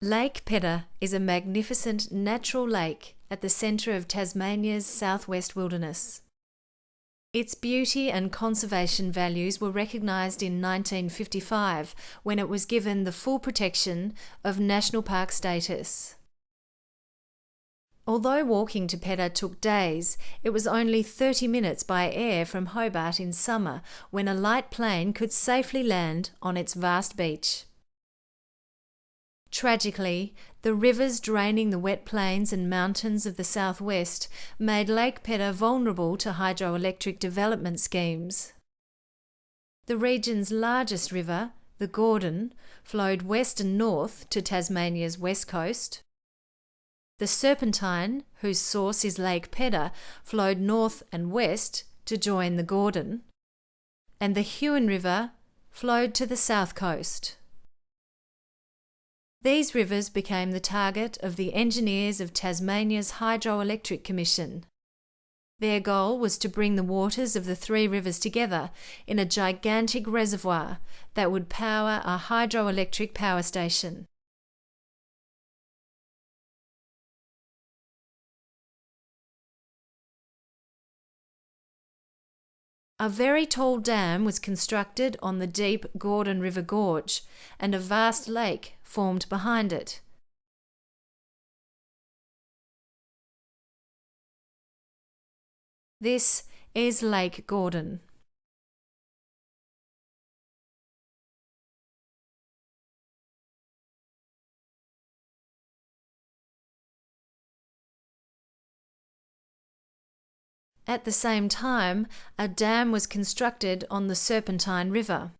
Lake Pedder is a magnificent natural lake at the centre of Tasmania's southwest wilderness. Its beauty and conservation values were recognised in 1955 when it was given the full protection of National Park status. Although walking to Pedder took days, it was only 30 minutes by air from Hobart in summer when a light plane could safely land on its vast beach. Tragically, the rivers draining the wet plains and mountains of the southwest made Lake Pedder vulnerable to hydroelectric development schemes. The region's largest river, the Gordon, flowed west and north to Tasmania's west coast. The Serpentine, whose source is Lake Pedder, flowed north and west to join the Gordon, and the Huon River flowed to the south coast. These rivers became the target of the engineers of Tasmania's Hydroelectric Commission. Their goal was to bring the waters of the three rivers together in a gigantic reservoir that would power a hydroelectric power station. A very tall dam was constructed on the deep Gordon River Gorge, and a vast lake formed behind it. This is Lake Gordon. At the same time, a dam was constructed on the Serpentine River.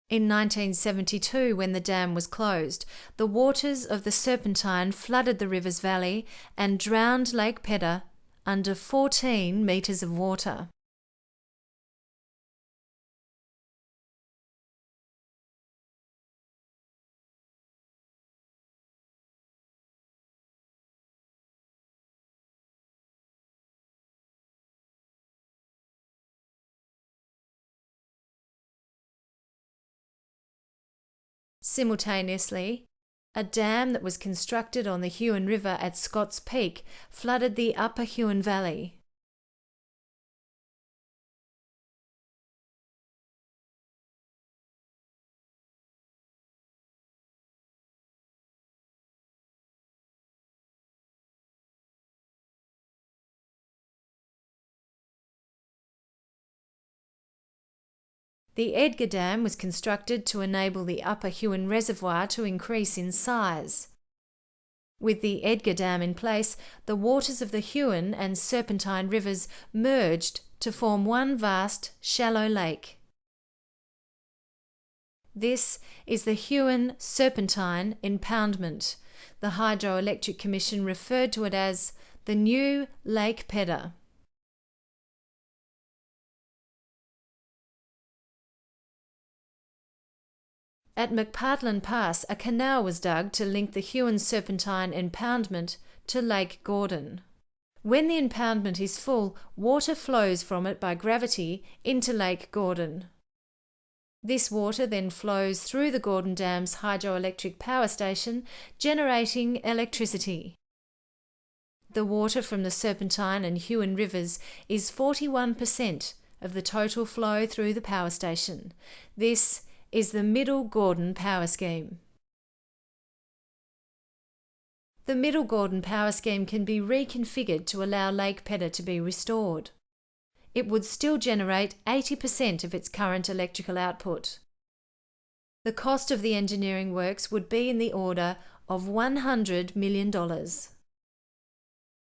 In 1972, when the dam was closed, the waters of the Serpentine flooded the river's valley and drowned Lake Pedder under 14 metres of water. Simultaneously, a dam that was constructed on the Huon River at Scotts Peak flooded the upper Huon Valley. The Edgar Dam was constructed to enable the upper Huon Reservoir to increase in size. With the Edgar Dam in place, the waters of the Huon and Serpentine rivers merged to form one vast, shallow lake. This is the Huon-Serpentine impoundment. The Hydroelectric Commission referred to it as the new Lake Pedder. At McPartland Pass, a canal was dug to link the Huon-Serpentine impoundment to Lake Gordon. When the impoundment is full, water flows from it by gravity into Lake Gordon. This water then flows through the Gordon Dam's hydroelectric power station, generating electricity. The water from the Serpentine and Huon rivers is 41% of the total flow through the power station. This is the Middle Gordon Power Scheme. The Middle Gordon Power Scheme can be reconfigured to allow Lake Pedder to be restored. It would still generate 80% of its current electrical output. The cost of the engineering works would be in the order of $100 million.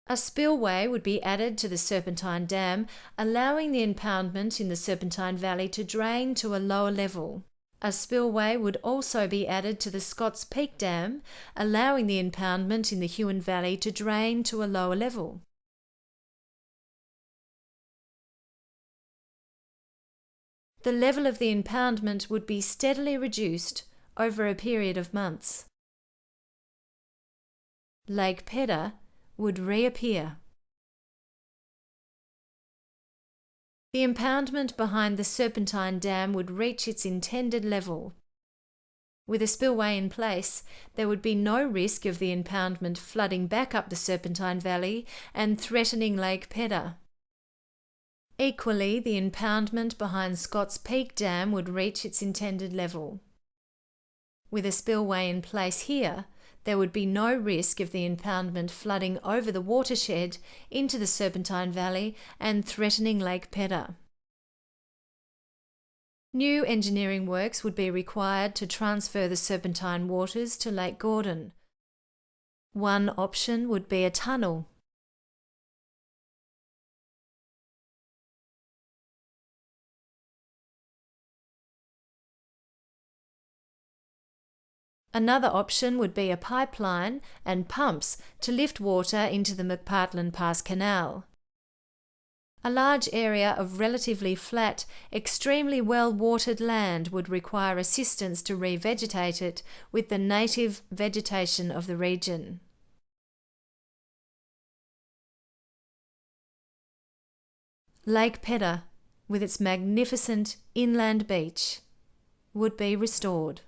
A spillway would be added to the Serpentine Dam, allowing the impoundment in the Serpentine Valley to drain to a lower level. A spillway would also be added to the Scotts Peak Dam, allowing the impoundment in the Huon Valley to drain to a lower level. The level of the impoundment would be steadily reduced over a period of months. Lake Pedder would reappear. The impoundment behind the Serpentine Dam would reach its intended level. With a spillway in place, there would be no risk of the impoundment flooding back up the Serpentine Valley and threatening Lake Pedder. Equally, the impoundment behind Scotts Peak Dam would reach its intended level. With a spillway in place here, there would be no risk of the impoundment flooding over the watershed into the Serpentine Valley and threatening Lake Pedder. New engineering works would be required to transfer the Serpentine waters to Lake Gordon. One option would be a tunnel. Another option would be a pipeline and pumps to lift water into the McPartland Pass Canal. A large area of relatively flat, extremely well-watered land would require assistance to revegetate it with the native vegetation of the region. Lake Pedder, with its magnificent inland beach, would be restored.